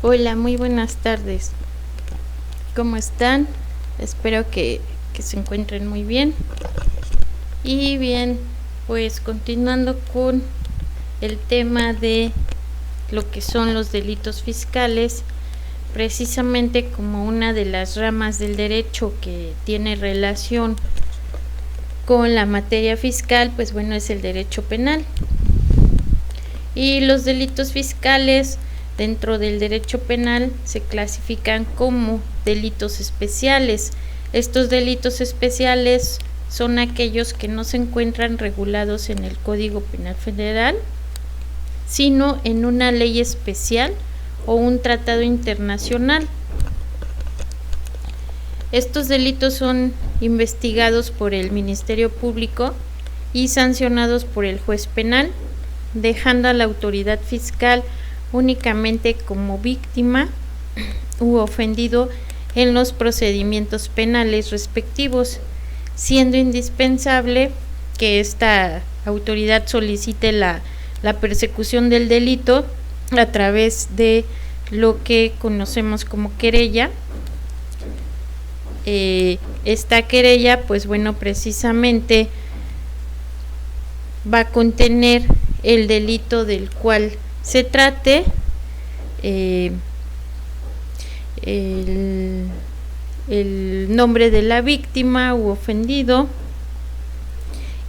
Hola, muy buenas tardes. ¿Cómo están? Espero que se encuentren muy bien. Y bien, pues continuando con el tema de lo que son los delitos fiscales, precisamente como una de las ramas del derecho que tiene relación con la materia fiscal, pues bueno, es el derecho penal. Y los delitos fiscales dentro del derecho penal se clasifican como delitos especiales. Estos delitos especiales son aquellos que no se encuentran regulados en el Código Penal Federal, sino en una ley especial o un tratado internacional. Estos delitos son investigados por el Ministerio Público y sancionados por el juez penal, dejando a la autoridad fiscal únicamente como víctima u ofendido en los procedimientos penales respectivos, siendo indispensable que esta autoridad solicite la persecución del delito a través de lo que conocemos como querella. Esta querella, pues bueno, precisamente va a contener el delito del cual se trate, el nombre de la víctima u ofendido,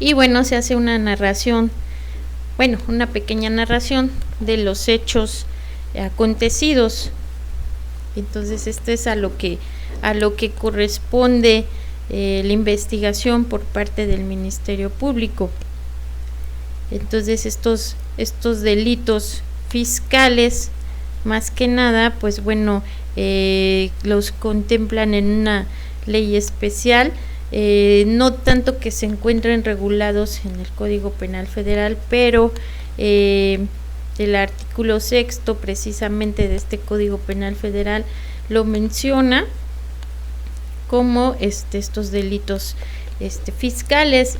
y bueno, se hace una narración, una pequeña narración de los hechos acontecidos. Entonces esto es a lo que corresponde la investigación por parte del Ministerio Público. Entonces estos delitos fiscales, más que nada, pues bueno, los contemplan en una ley especial, no tanto que se encuentren regulados en el Código Penal Federal, pero el artículo 6 precisamente de este Código Penal Federal lo menciona como estos delitos fiscales.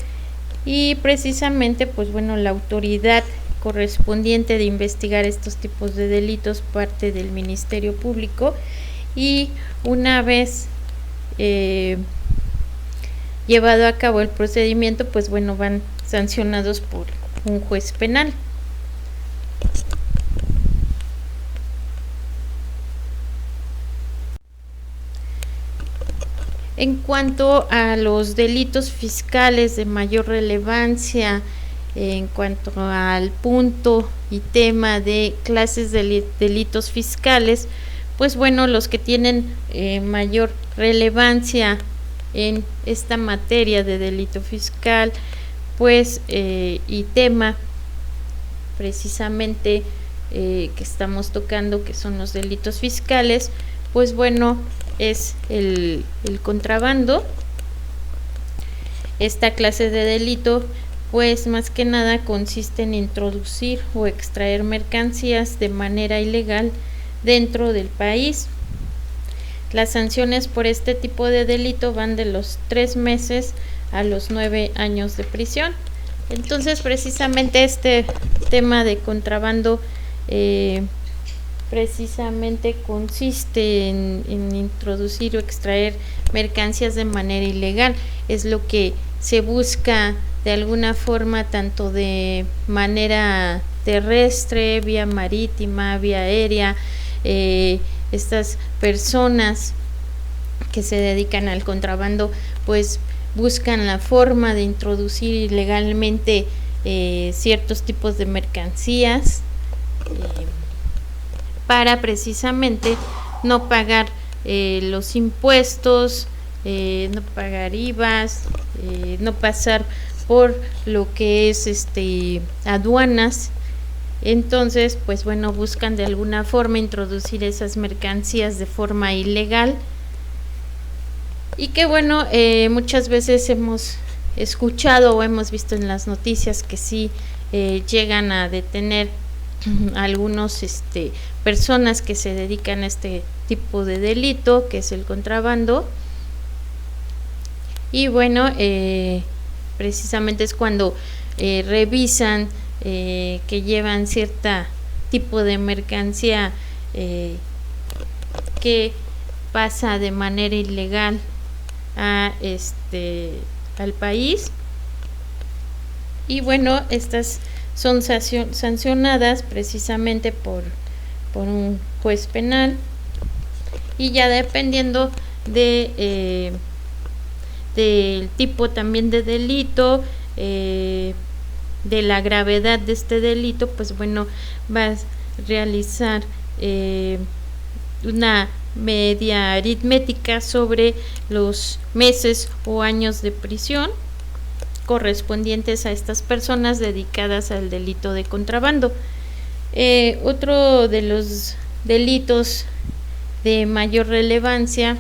Y precisamente, pues bueno, la autoridad correspondiente de investigar estos tipos de delitos parte del Ministerio Público, y una vez llevado a cabo el procedimiento, pues bueno, van sancionados por un juez penal. En cuanto a los delitos fiscales de mayor relevancia, en cuanto al punto y tema de clases de delitos fiscales, pues bueno, los que tienen mayor relevancia en esta materia de delito fiscal, pues y tema precisamente que estamos tocando, que son los delitos fiscales, pues bueno, es el contrabando. Esta clase de delito, pues más que nada consiste en introducir o extraer mercancías de manera ilegal dentro del país. Las sanciones por este tipo de delito van de los 3 meses a los 9 años de prisión. Entonces, precisamente este tema de contrabando precisamente consiste en introducir o extraer mercancías de manera ilegal. Es lo que se busca de alguna forma, tanto de manera terrestre, vía marítima, vía aérea. Estas personas que se dedican al contrabando, pues buscan la forma de introducir ilegalmente ciertos tipos de mercancías, para precisamente no pagar los impuestos, no pagar IVAs, no pasar por lo que es aduanas. Entonces, pues bueno, buscan de alguna forma introducir esas mercancías de forma ilegal, y que bueno, muchas veces hemos escuchado o hemos visto en las noticias que sí llegan a detener algunos personas que se dedican a este tipo de delito, que es el contrabando. Y bueno, precisamente es cuando revisan que llevan cierta tipo de mercancía que pasa de manera ilegal a al país. Y bueno, estas son sancionadas precisamente por un juez penal, y ya dependiendo del tipo también de delito, de la gravedad de este delito, pues bueno, va a realizar una media aritmética sobre los meses o años de prisión correspondientes a estas personas dedicadas al delito de contrabando. Otro de los delitos de mayor relevancia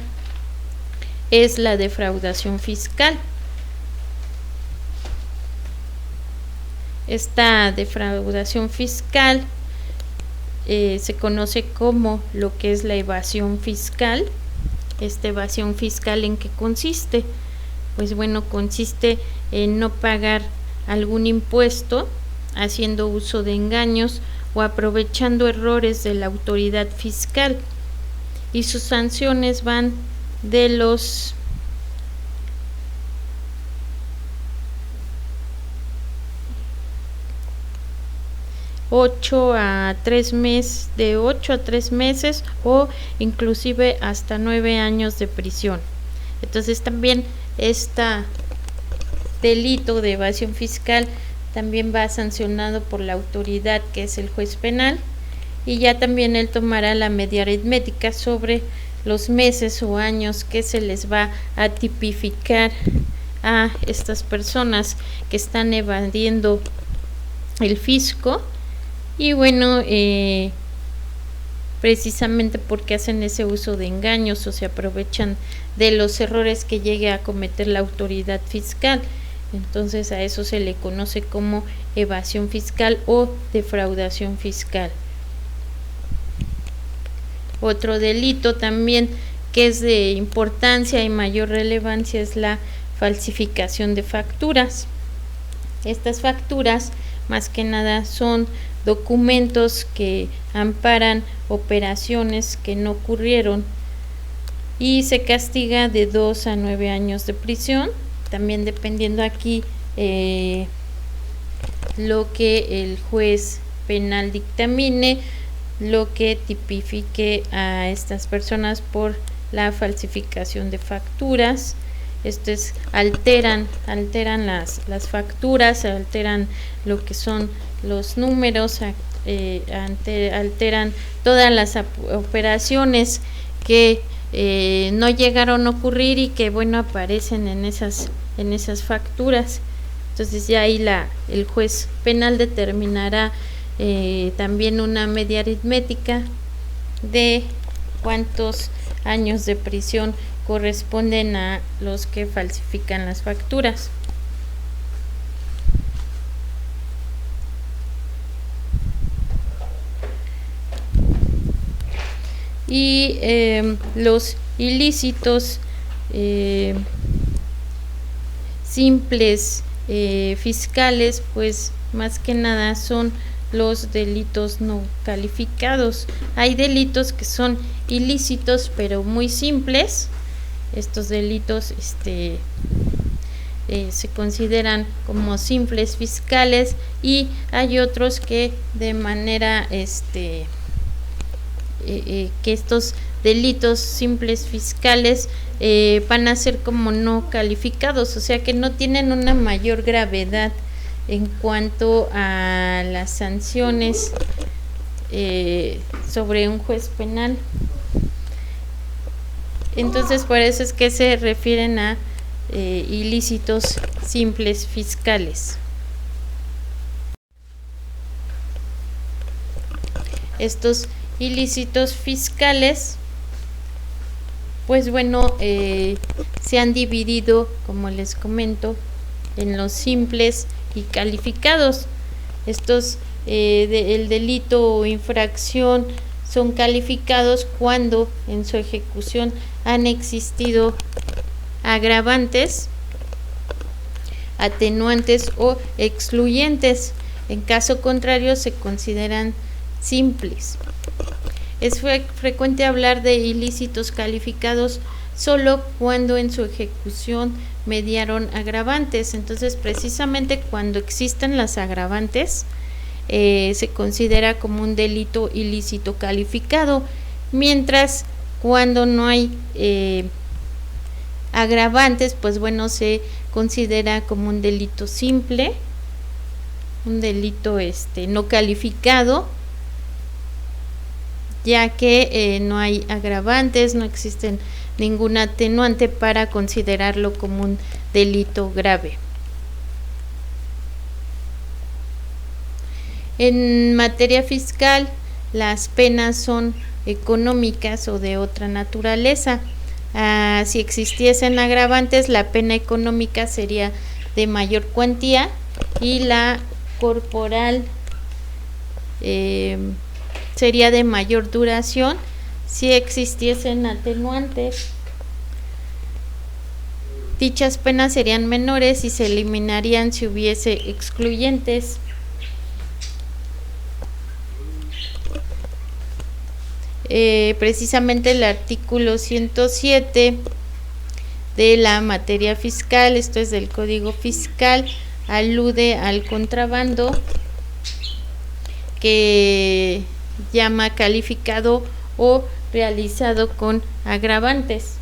es la defraudación fiscal. Esta defraudación fiscal se conoce como lo que es la evasión fiscal. Esta evasión fiscal, ¿en qué consiste? Pues bueno, consiste en no pagar algún impuesto, haciendo uso de engaños o aprovechando errores de la autoridad fiscal, y sus sanciones van de los de 8 a 3 meses o inclusive hasta 9 años de prisión. Entonces también este delito de evasión fiscal también va sancionado por la autoridad, que es el juez penal, y ya también él tomará la media aritmética sobre los meses o años que se les va a tipificar a estas personas que están evadiendo el fisco. Y bueno, precisamente porque hacen ese uso de engaños o se aprovechan de los errores que llegue a cometer la autoridad fiscal. Entonces a eso se le conoce como evasión fiscal o defraudación fiscal. Otro delito también que es de importancia y mayor relevancia es la falsificación de facturas. Estas facturas más que nada son documentos que amparan operaciones que no ocurrieron, y se castiga de 2 a 9 años de prisión, también dependiendo aquí lo que el juez penal dictamine, lo que tipifique a estas personas por la falsificación de facturas. Esto es, alteran las facturas, alteran lo que son los números, alteran todas las operaciones que no llegaron a ocurrir y que bueno aparecen en esas facturas. Entonces ya ahí el juez penal determinará también una media aritmética de cuántos años de prisión corresponden a los que falsifican las facturas. Y los ilícitos simples fiscales, pues más que nada son los delitos no calificados. Hay delitos que son ilícitos pero muy simples. Estos delitos se consideran como simples fiscales, y hay otros que de manera que estos delitos simples fiscales van a ser como no calificados, o sea que no tienen una mayor gravedad en cuanto a las sanciones sobre un juez penal. Entonces por eso es que se refieren a ilícitos simples fiscales. Estos ilícitos fiscales, pues bueno, se han dividido, como les comento, en los simples y calificados. Estos el delito o infracción son calificados cuando en su ejecución han existido agravantes, atenuantes o excluyentes. En caso contrario se consideran simples. Es frecuente hablar de ilícitos calificados solo cuando en su ejecución mediaron agravantes. Entonces, precisamente cuando existen las agravantes, se considera como un delito ilícito calificado, mientras cuando no hay agravantes, pues bueno, se considera como un delito simple, un delito no calificado, ya que no hay agravantes, no existen ningún atenuante para considerarlo como un delito grave. En materia fiscal, las penas son económicas o de otra naturaleza. Si existiesen agravantes, la pena económica sería de mayor cuantía y la corporal sería de mayor duración. Si existiesen atenuantes, dichas penas serían menores y se eliminarían si hubiese excluyentes. Precisamente el artículo 107 de la materia fiscal, esto es del Código Fiscal, alude al contrabando, que llama calificado o realizado con agravantes.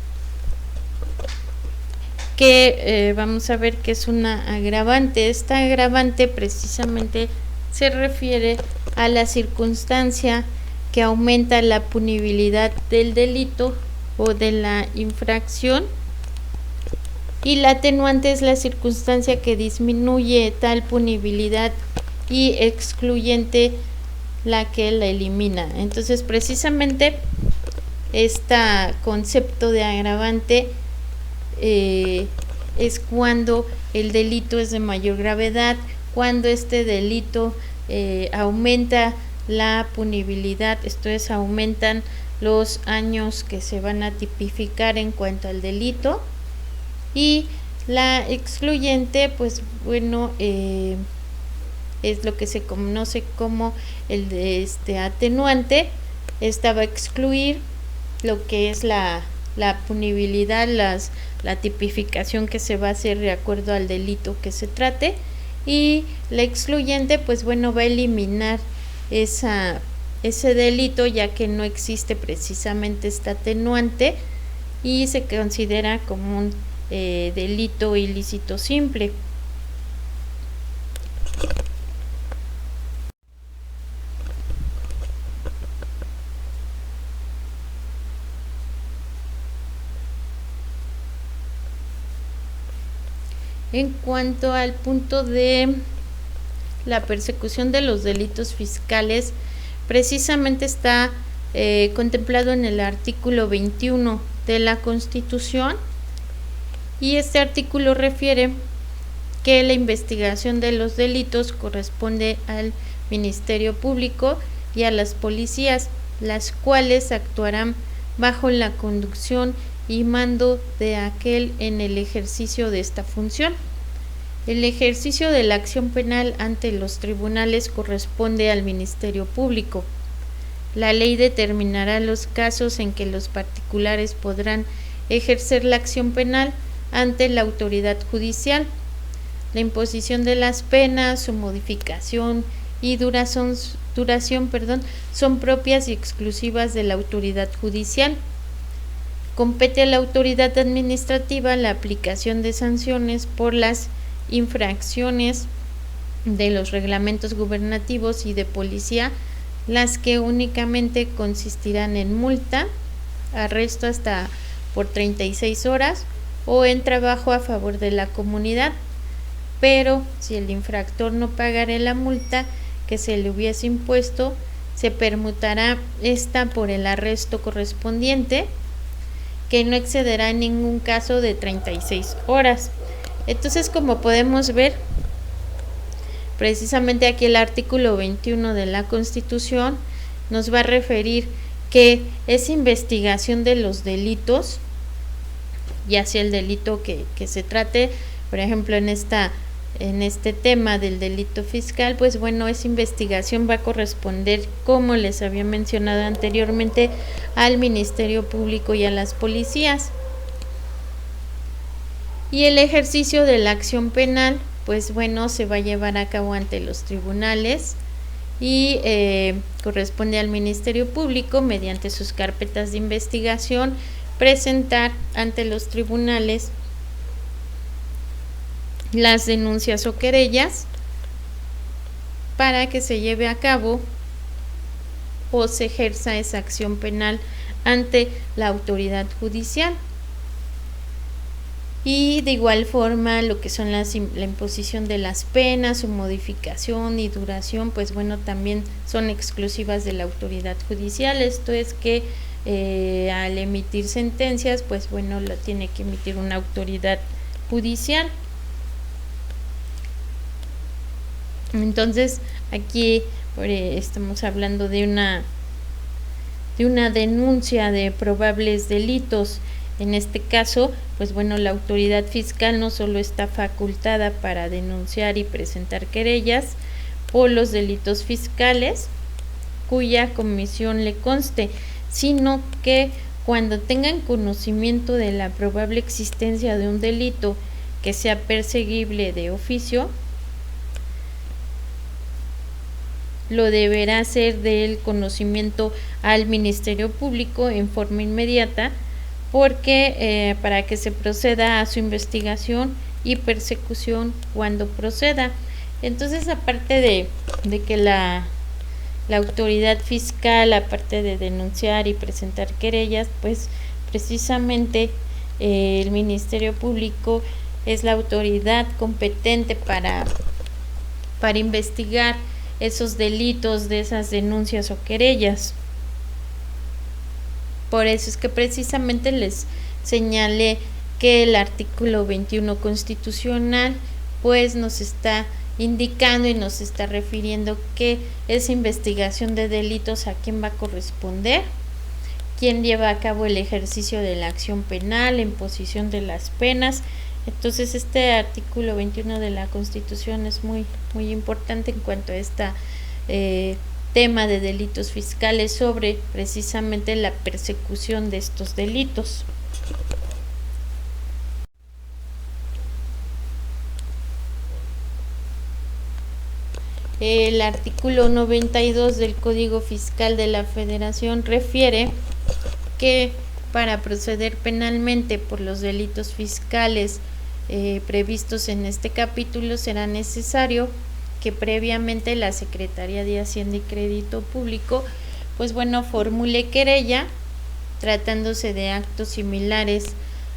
Que vamos a ver qué es una agravante. Esta agravante precisamente se refiere a la circunstancia que aumenta la punibilidad del delito o de la infracción, y la atenuante es la circunstancia que disminuye tal punibilidad y excluyente la que la elimina. Entonces, precisamente este concepto de agravante es cuando el delito es de mayor gravedad, cuando este delito aumenta la punibilidad, esto es, aumentan los años que se van a tipificar en cuanto al delito. Y la excluyente, pues bueno, es lo que se conoce como el de atenuante. Esta va a excluir lo que es la punibilidad, la tipificación que se va a hacer de acuerdo al delito que se trate, y la excluyente, pues bueno, va a eliminar ese delito, ya que no existe precisamente esta atenuante y se considera como un delito ilícito simple. En cuanto al punto de la persecución de los delitos fiscales, precisamente está contemplado en el artículo 21 de la Constitución, y este artículo refiere que la investigación de los delitos corresponde al Ministerio Público y a las policías, las cuales actuarán bajo la conducción y mando de aquel en el ejercicio de esta función. El ejercicio de la acción penal ante los tribunales corresponde al Ministerio Público. La ley determinará los casos en que los particulares podrán ejercer la acción penal ante la autoridad judicial. La imposición de las penas, su modificación y duración, son propias y exclusivas de la autoridad judicial. Compete a la autoridad administrativa la aplicación de sanciones por las infracciones de los reglamentos gubernativos y de policía, las que únicamente consistirán en multa, arresto hasta por 36 horas o en trabajo a favor de la comunidad. Pero si el infractor no pagare la multa que se le hubiese impuesto, se permutará esta por el arresto correspondiente, que no excederá en ningún caso de 36 horas. Entonces, como podemos ver, precisamente aquí el artículo 21 de la Constitución nos va a referir que esa investigación de los delitos, ya sea el delito que se trate, por ejemplo, en esta en este tema del delito fiscal, pues bueno, esa investigación va a corresponder, como les había mencionado anteriormente, al Ministerio Público y a las policías. Y el ejercicio de la acción penal, pues bueno, se va a llevar a cabo ante los tribunales y corresponde al Ministerio Público, mediante sus carpetas de investigación, presentar ante los tribunales las denuncias o querellas para que se lleve a cabo o se ejerza esa acción penal ante la autoridad judicial. Y de igual forma lo que son la imposición de las penas, su modificación y duración, pues bueno, también son exclusivas de la autoridad judicial. Esto es que al emitir sentencias, pues bueno, lo tiene que emitir una autoridad judicial. Entonces aquí estamos hablando de una denuncia de probables delitos. En este caso, pues bueno, la autoridad fiscal no solo está facultada para denunciar y presentar querellas por los delitos fiscales cuya comisión le conste, sino que cuando tengan conocimiento de la probable existencia de un delito que sea perseguible de oficio, lo deberá hacer del conocimiento al Ministerio Público en forma inmediata, porque para que se proceda a su investigación y persecución cuando proceda. Entonces, aparte de que la autoridad fiscal, aparte de denunciar y presentar querellas, pues precisamente el Ministerio Público es la autoridad competente para investigar esos delitos de esas denuncias o querellas. Por eso es que precisamente les señalé que el artículo 21 constitucional pues nos está indicando y nos está refiriendo que esa investigación de delitos a quién va a corresponder, quién lleva a cabo el ejercicio de la acción penal, la imposición de las penas. Entonces este artículo 21 de la Constitución es muy importante en cuanto a esta tema de delitos fiscales, sobre precisamente la persecución de estos delitos. El artículo 92 del Código Fiscal de la Federación refiere que para proceder penalmente por los delitos fiscales previstos en este capítulo será necesario que previamente la Secretaría de Hacienda y Crédito Público pues bueno, formule querella tratándose de actos similares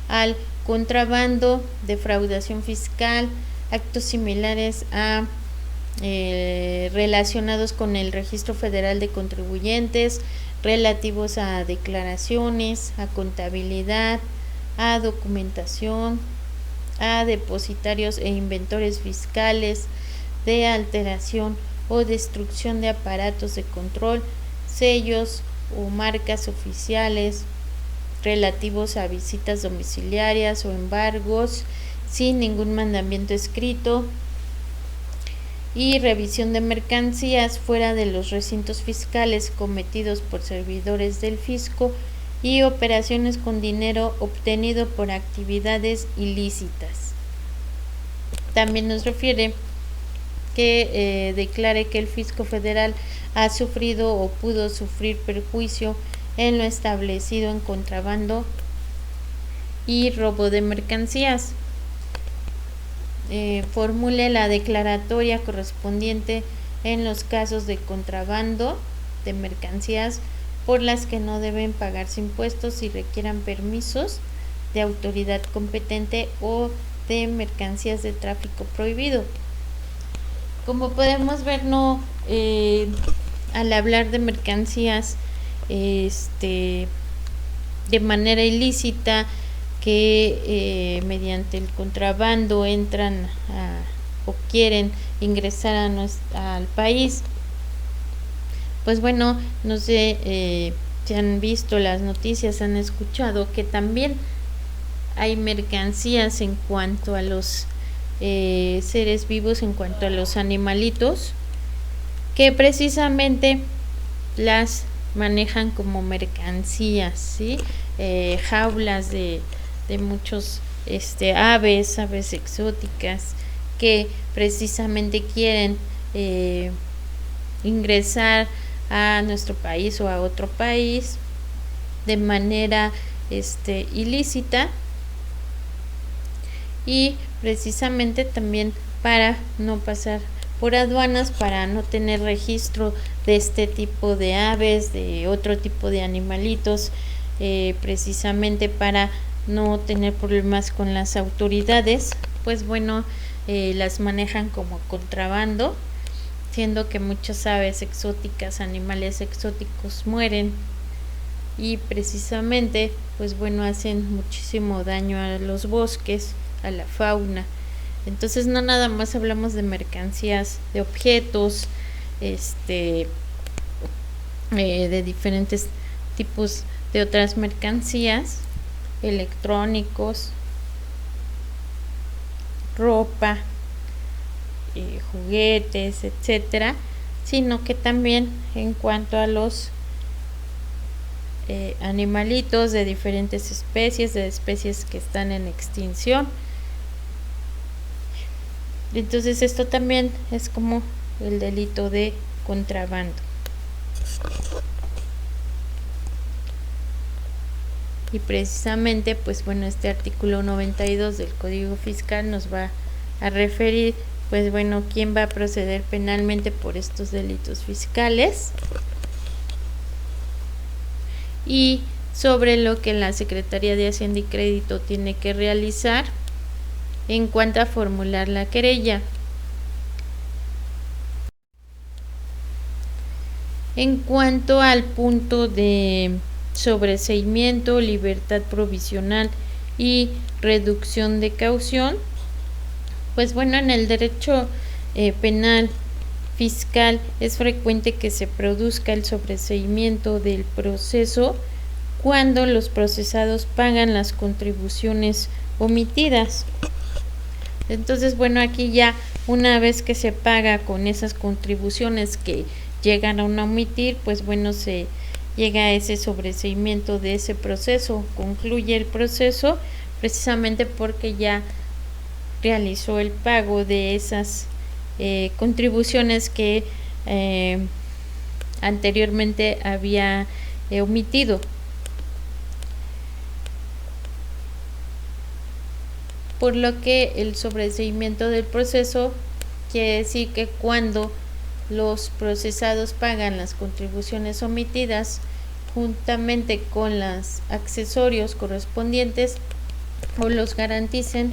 al contrabando, defraudación fiscal, actos similares a relacionados con el Registro Federal de Contribuyentes, relativos a declaraciones, a contabilidad, a documentación, a depositarios e inventores fiscales, de alteración o destrucción de aparatos de control, sellos o marcas oficiales, relativos a visitas domiciliarias o embargos sin ningún mandamiento escrito, y revisión de mercancías fuera de los recintos fiscales cometidos por servidores del fisco y operaciones con dinero obtenido por actividades ilícitas. También nos refiere que declare que el fisco federal ha sufrido o pudo sufrir perjuicio en lo establecido en contrabando y robo de mercancías. Formule la declaratoria correspondiente en los casos de contrabando de mercancías por las que no deben pagarse impuestos y requieran permisos de autoridad competente o de mercancías de tráfico prohibido. Como podemos ver, al hablar de mercancías de manera ilícita, que mediante el contrabando entran o quieren ingresar al país, pues bueno, no sé si han visto las noticias, han escuchado que también hay mercancías en cuanto a los seres vivos en cuanto a los animalitos, que precisamente las manejan como mercancías, ¿sí? Jaulas de muchos aves exóticas que precisamente quieren ingresar a nuestro país o a otro país de manera ilícita, y precisamente también para no pasar por aduanas, para no tener registro de este tipo de aves, de otro tipo de animalitos, precisamente para no tener problemas con las autoridades, pues bueno, las manejan como contrabando, siendo que muchas aves exóticas, animales exóticos mueren y precisamente pues bueno, hacen muchísimo daño a los bosques, a la fauna. Entonces no nada más hablamos de mercancías, de objetos, de diferentes tipos de otras mercancías, electrónicos, ropa, juguetes, etcétera, sino que también en cuanto a los animalitos de diferentes especies, de especies que están en extinción. Entonces esto también es como el delito de contrabando. Y precisamente pues bueno, este artículo 92 del Código Fiscal nos va a referir pues bueno, quién va a proceder penalmente por estos delitos fiscales y sobre lo que la Secretaría de Hacienda y Crédito tiene que realizar en cuanto a formular la querella. En cuanto al punto de sobreseimiento, libertad provisional y reducción de caución, pues bueno, en el derecho penal fiscal es frecuente que se produzca el sobreseimiento del proceso cuando los procesados pagan las contribuciones omitidas. Entonces, bueno, aquí ya una vez que se paga con esas contribuciones que llegan a omitir, pues bueno, se llega a ese sobreseimiento de ese proceso, concluye el proceso precisamente porque ya realizó el pago de esas contribuciones que anteriormente había omitido. Por lo que el sobreseimiento del proceso quiere decir que cuando los procesados pagan las contribuciones omitidas juntamente con los accesorios correspondientes o los garanticen,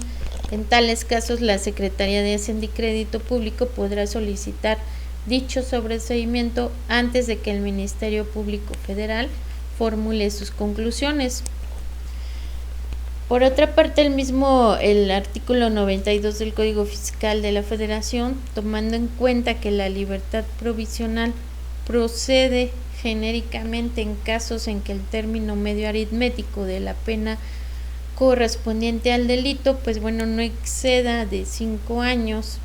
en tales casos la Secretaría de Hacienda y Crédito Público podrá solicitar dicho sobreseimiento antes de que el Ministerio Público Federal formule sus conclusiones. Por otra parte, el artículo 92 del Código Fiscal de la Federación, tomando en cuenta que la libertad provisional procede genéricamente en casos en que el término medio aritmético de la pena correspondiente al delito, pues bueno, no exceda de 5 años,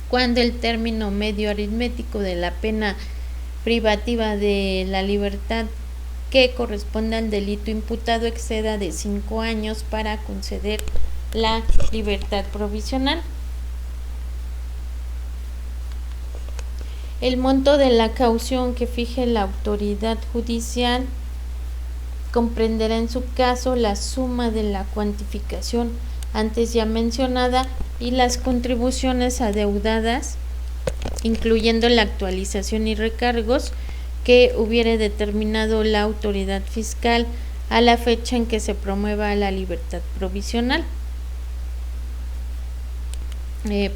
cuando el término medio aritmético de la pena privativa de la libertad que corresponda al delito imputado exceda de 5 años para conceder la libertad provisional. El monto de la caución que fije la autoridad judicial comprenderá en su caso la suma de la cuantificación antes ya mencionada y las contribuciones adeudadas, incluyendo la actualización y recargos que hubiere determinado la autoridad fiscal a la fecha en que se promueva la libertad provisional.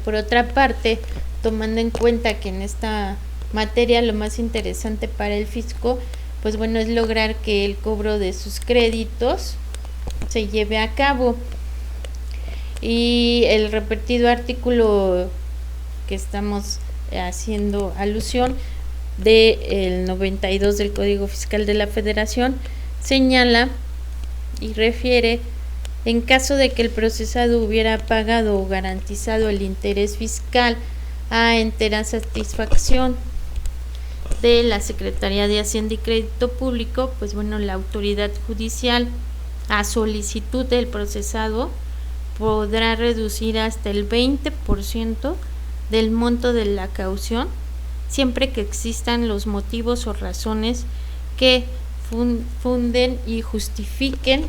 Por otra parte, tomando en cuenta que en esta materia lo más interesante para el fisco, pues bueno, es lograr que el cobro de sus créditos se lleve a cabo. Y el repetido artículo que estamos haciendo alusión del 92 del Código Fiscal de la Federación señala y refiere En caso de que el procesado hubiera pagado o garantizado el interés fiscal a entera satisfacción de la Secretaría de Hacienda y Crédito Público, pues bueno, la autoridad judicial, a solicitud del procesado, podrá reducir hasta el 20% del monto de la caución, siempre que existan los motivos o razones que funden y justifiquen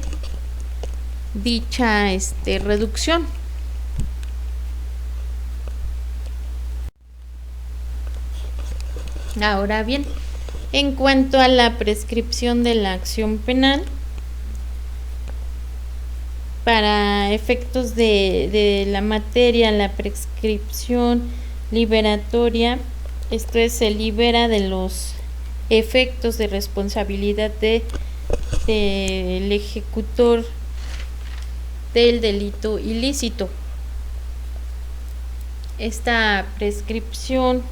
dicha reducción. Ahora bien, en cuanto a la prescripción de la acción penal, para efectos de la materia, la prescripción liberatoria, esto es, se libera de los efectos de responsabilidad del ejecutor del delito ilícito. Esta prescripción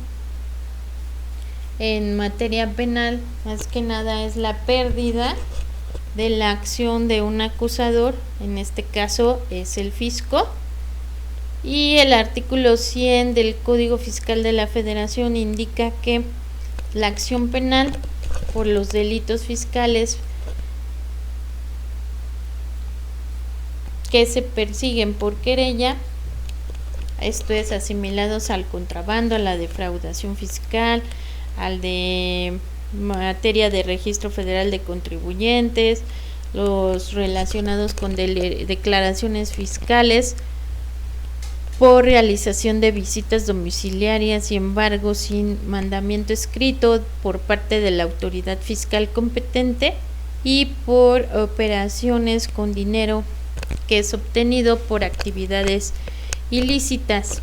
en materia penal, más que nada, es la pérdida de la acción de un acusador, en este caso es el fisco, y el artículo 100 del Código Fiscal de la Federación indica que la acción penal por los delitos fiscales que se persiguen por querella, esto es, asimilados al contrabando, a la defraudación fiscal, al de materia de registro federal de contribuyentes, los relacionados con declaraciones fiscales por realización de visitas domiciliarias y embargo sin mandamiento escrito por parte de la autoridad fiscal competente, y por operaciones con dinero que es obtenido por actividades ilícitas.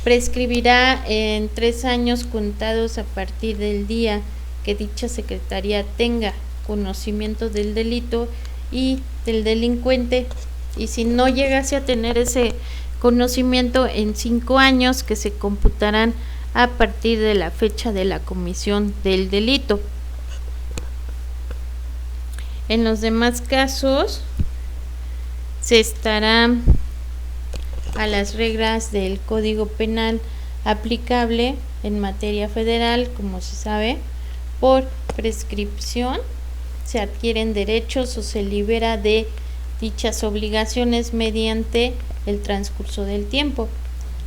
Prescribirá en 3 años contados a partir del día que dicha secretaría tenga conocimiento del delito y del delincuente, y si no llegase a tener ese conocimiento, en 5 años que se computarán a partir de la fecha de la comisión del delito. En los demás casos se estará a las reglas del Código Penal aplicable en materia federal. Como se sabe, por prescripción se adquieren derechos o se libera de dichas obligaciones mediante el transcurso del tiempo.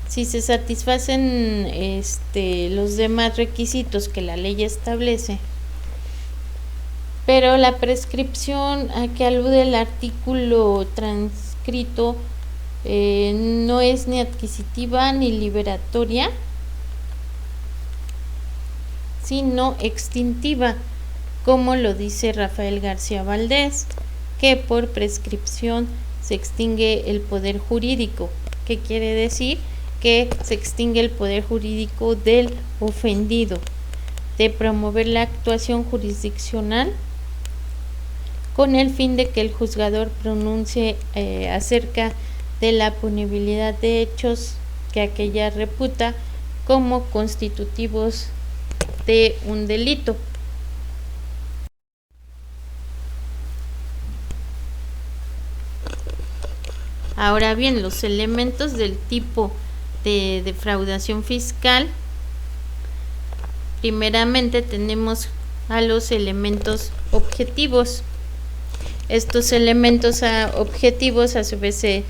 Si se satisfacen los demás requisitos que la ley establece, pero la prescripción a que alude el artículo transcrito no es ni adquisitiva ni liberatoria, sino extintiva, como lo dice Rafael García Valdés, que por prescripción se extingue el poder jurídico. ¿Qué quiere decir? Que se extingue el poder jurídico del ofendido de promover la actuación jurisdiccional con el fin de que el juzgador pronuncie acerca de la punibilidad de hechos que aquella reputa como constitutivos de un delito. Ahora bien, los elementos del tipo de defraudación fiscal, primeramente tenemos a los elementos objetivos. Estos elementos objetivos a su vez se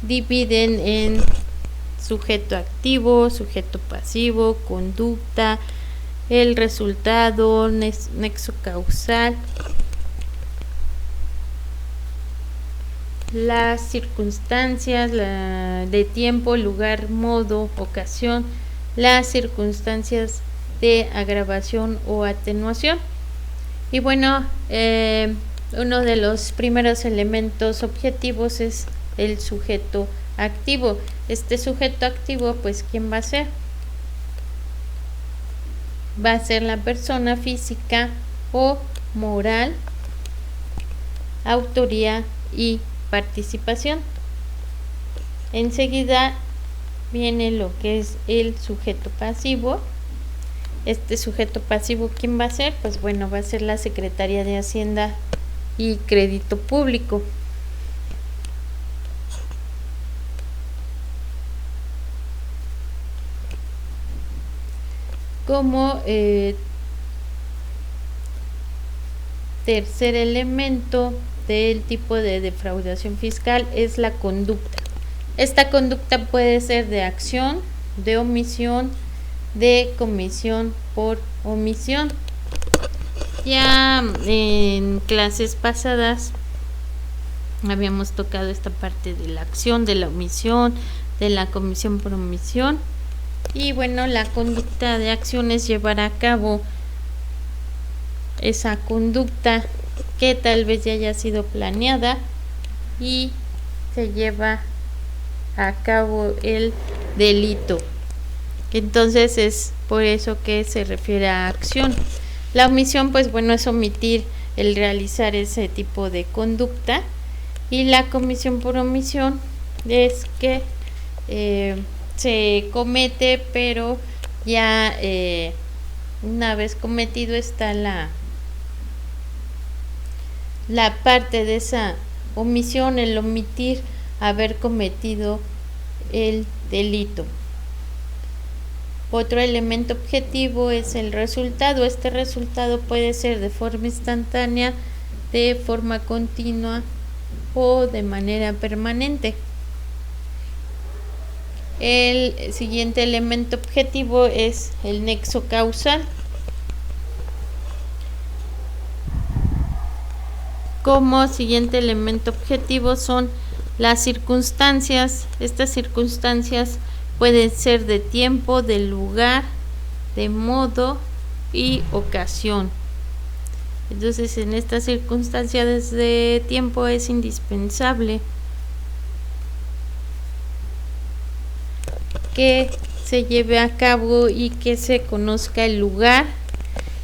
dividen en sujeto activo, sujeto pasivo, conducta, el resultado, nexo causal, las circunstancias de tiempo, lugar, modo, ocasión, las circunstancias de agravación o atenuación. Y bueno, uno de los primeros elementos objetivos es el sujeto activo. Este sujeto activo, pues, ¿quién va a ser? Va a ser la persona física o moral, autoría y participación. Enseguida viene lo que es el sujeto pasivo. Este sujeto pasivo, ¿quién va a ser? Pues bueno, va a ser la Secretaría de Hacienda y crédito público. Como tercer elemento del tipo de defraudación fiscal es la conducta. Esta conducta puede ser de acción, de omisión, de comisión por omisión. Ya en clases pasadas habíamos tocado esta parte de la acción, de la omisión, de la comisión por omisión. Y bueno, la conducta de acción es llevar a cabo esa conducta que tal vez ya haya sido planeada y se lleva a cabo el delito. Entonces es por eso que se refiere a acción. La omisión, pues bueno, es omitir el realizar ese tipo de conducta, y la comisión por omisión es que se comete, pero ya una vez cometido está la parte de esa omisión, el omitir haber cometido el delito. Otro elemento objetivo es el resultado. Este resultado puede ser de forma instantánea, de forma continua o de manera permanente. El siguiente elemento objetivo es el nexo causal. Como siguiente elemento objetivo son las circunstancias. Estas circunstancias pueden ser de tiempo, de lugar, de modo y ocasión. Entonces, en estas circunstancias de tiempo es indispensable que se lleve a cabo y que se conozca el lugar,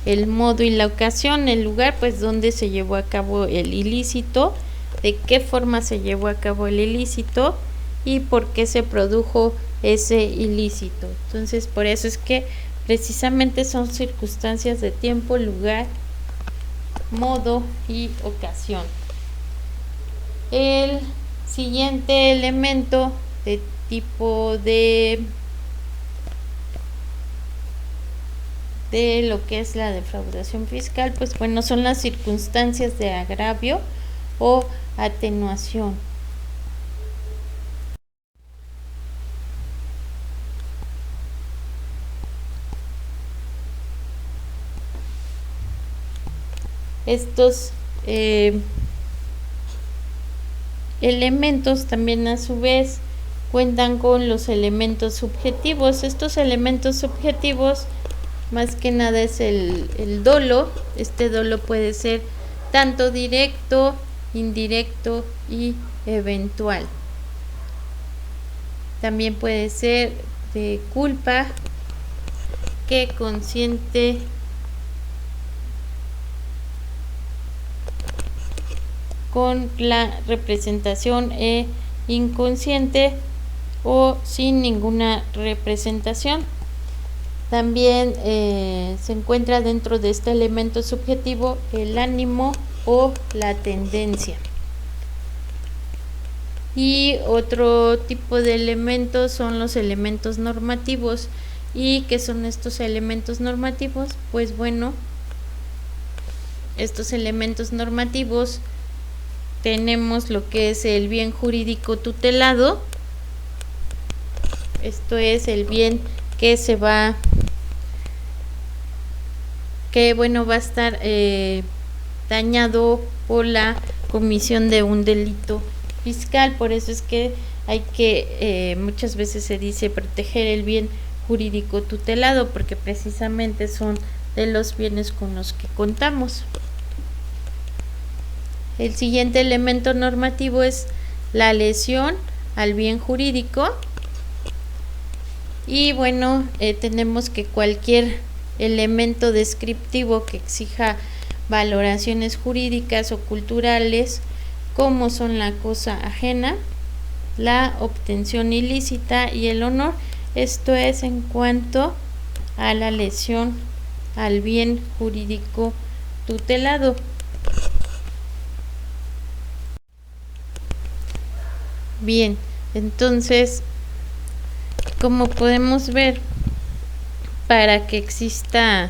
el modo y la ocasión. El lugar, pues donde se llevó a cabo el ilícito, de qué forma se llevó a cabo el ilícito y por qué se produjo ese ilícito. Entonces, por eso es que precisamente son circunstancias de tiempo, lugar, modo y ocasión. El siguiente elemento de tipo de lo que es la defraudación fiscal, pues bueno, son las circunstancias de agravio o atenuación. Estos elementos también a su vez cuentan con los elementos subjetivos. Estos elementos subjetivos más que nada es el dolo. Este dolo puede ser tanto directo, indirecto y eventual. También puede ser de culpa, que consciente con la representación inconsciente o sin ninguna representación. También se encuentra dentro de este elemento subjetivo el ánimo o la tendencia. Y otro tipo de elementos son los elementos normativos. ¿Y qué son estos elementos normativos? Pues bueno, estos elementos normativos tenemos lo que es el bien jurídico tutelado. Esto es el bien que va a estar dañado por la comisión de un delito fiscal. Por eso es que hay que, muchas veces se dice proteger el bien jurídico tutelado, porque precisamente son de los bienes con los que contamos. El siguiente elemento normativo es la lesión al bien jurídico. Y bueno, tenemos que cualquier elemento descriptivo que exija valoraciones jurídicas o culturales, como son la cosa ajena, la obtención ilícita y el honor. Esto es en cuanto a la lesión al bien jurídico tutelado. Bien, entonces, como podemos ver, para que exista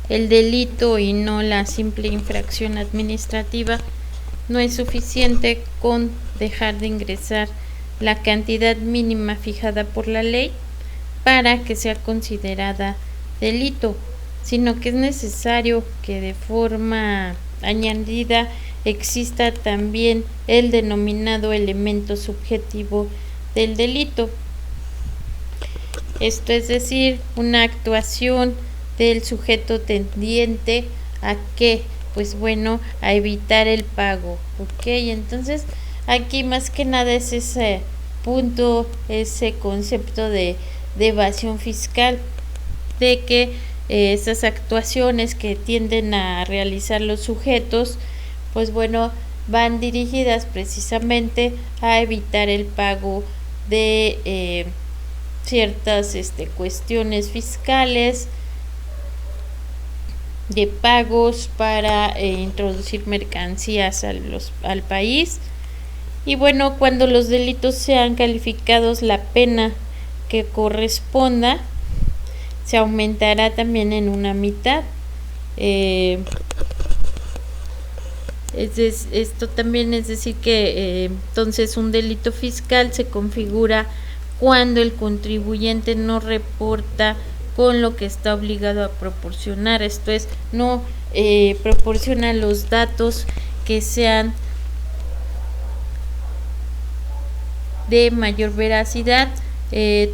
el delito y no la simple infracción administrativa, no es suficiente con dejar de ingresar la cantidad mínima fijada por la ley para que sea considerada delito, sino que es necesario que de forma añadida exista también el denominado elemento subjetivo del delito. Esto es decir, una actuación del sujeto tendiente a que, pues bueno, a evitar el pago, ¿ok? Entonces, aquí más que nada es ese punto, ese concepto de evasión fiscal, de que esas actuaciones que tienden a realizar los sujetos, pues bueno, van dirigidas precisamente a evitar el pago de ciertas cuestiones fiscales, de pagos para introducir mercancías al país. Y bueno, cuando los delitos sean calificados, la pena que corresponda se aumentará también en una mitad. Esto también es decir que entonces un delito fiscal se configura cuando el contribuyente no reporta con lo que está obligado a proporcionar, esto es, no proporciona los datos que sean de mayor veracidad.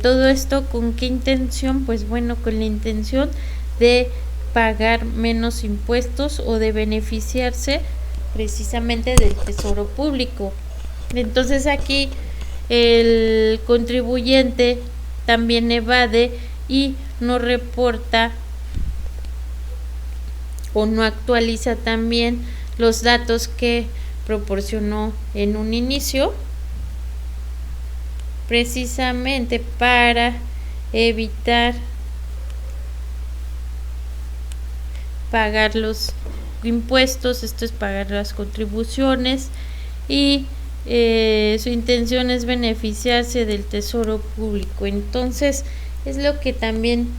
Todo esto ¿con qué intención? Pues bueno, con la intención de pagar menos impuestos o de beneficiarse precisamente del tesoro público. Entonces aquí el contribuyente también evade y no reporta o no actualiza también los datos que proporcionó en un inicio, precisamente para evitar pagar los impuestos, esto es pagar las contribuciones, y su intención es beneficiarse del tesoro público. Entonces es lo que también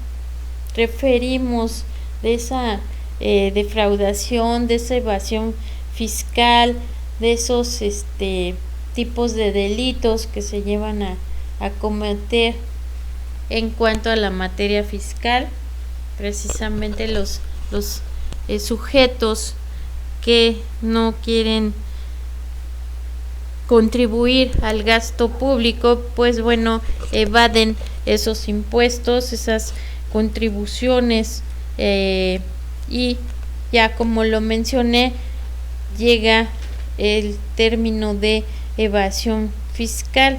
referimos de esa defraudación, de esa evasión fiscal, de esos tipos de delitos que se llevan a cometer en cuanto a la materia fiscal. Precisamente los sujetos que no quieren contribuir al gasto público, pues bueno, evaden esos impuestos, esas contribuciones, y ya como lo mencioné, llega el término de evasión fiscal.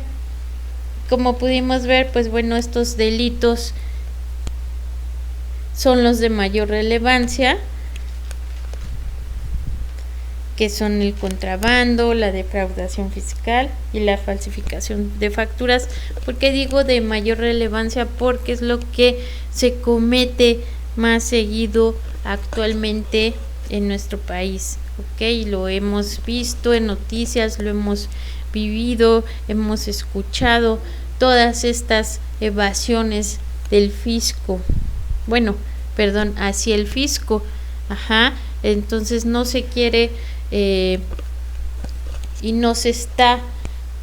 Como pudimos ver, pues bueno, estos delitos son los de mayor relevancia, que son el contrabando, la defraudación fiscal y la falsificación de facturas. ¿Por qué digo de mayor relevancia? Porque es lo que se comete más seguido actualmente en nuestro país, ¿ok? Lo hemos visto en noticias, lo hemos vivido, hemos escuchado todas estas evasiones del fisco, bueno, perdón, hacia el fisco, entonces no se quiere y no se está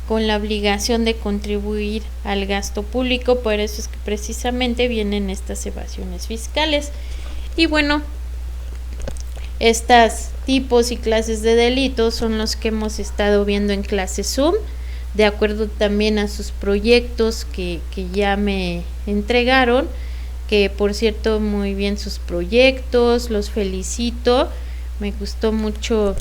con la obligación de contribuir al gasto público, por eso es que precisamente vienen estas evasiones fiscales. Y bueno, estos tipos y clases de delitos son los que hemos estado viendo en clase Zoom, de acuerdo también a sus proyectos que ya me entregaron, que por cierto muy bien sus proyectos, los felicito, me gustó mucho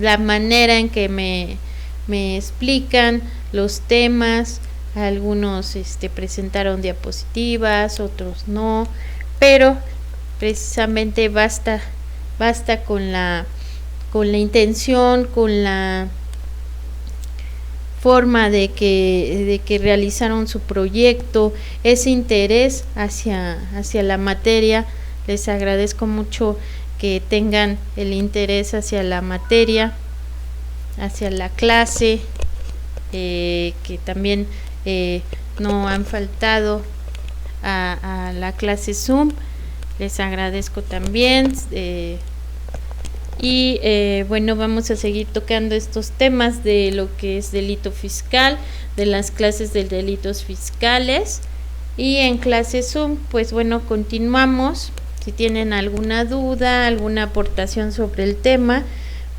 la manera en que me explican los temas, algunos presentaron diapositivas, otros no, pero precisamente basta con la intención, con la forma de que realizaron su proyecto, ese interés hacia la materia. Les agradezco mucho que tengan el interés hacia la materia, hacia la clase, que también no han faltado a la clase Zoom. Les agradezco también. Bueno, vamos a seguir tocando estos temas de lo que es delito fiscal, de las clases de delitos fiscales. Y en clase Zoom, pues bueno, continuamos. Si tienen alguna duda, alguna aportación sobre el tema,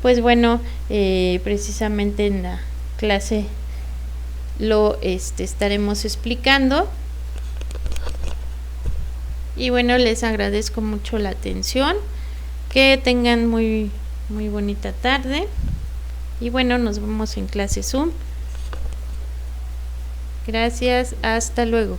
pues bueno, precisamente en la clase lo estaremos explicando. Y bueno, les agradezco mucho la atención. Que tengan muy bonita tarde. Y bueno, nos vemos en clase Zoom. Gracias, hasta luego.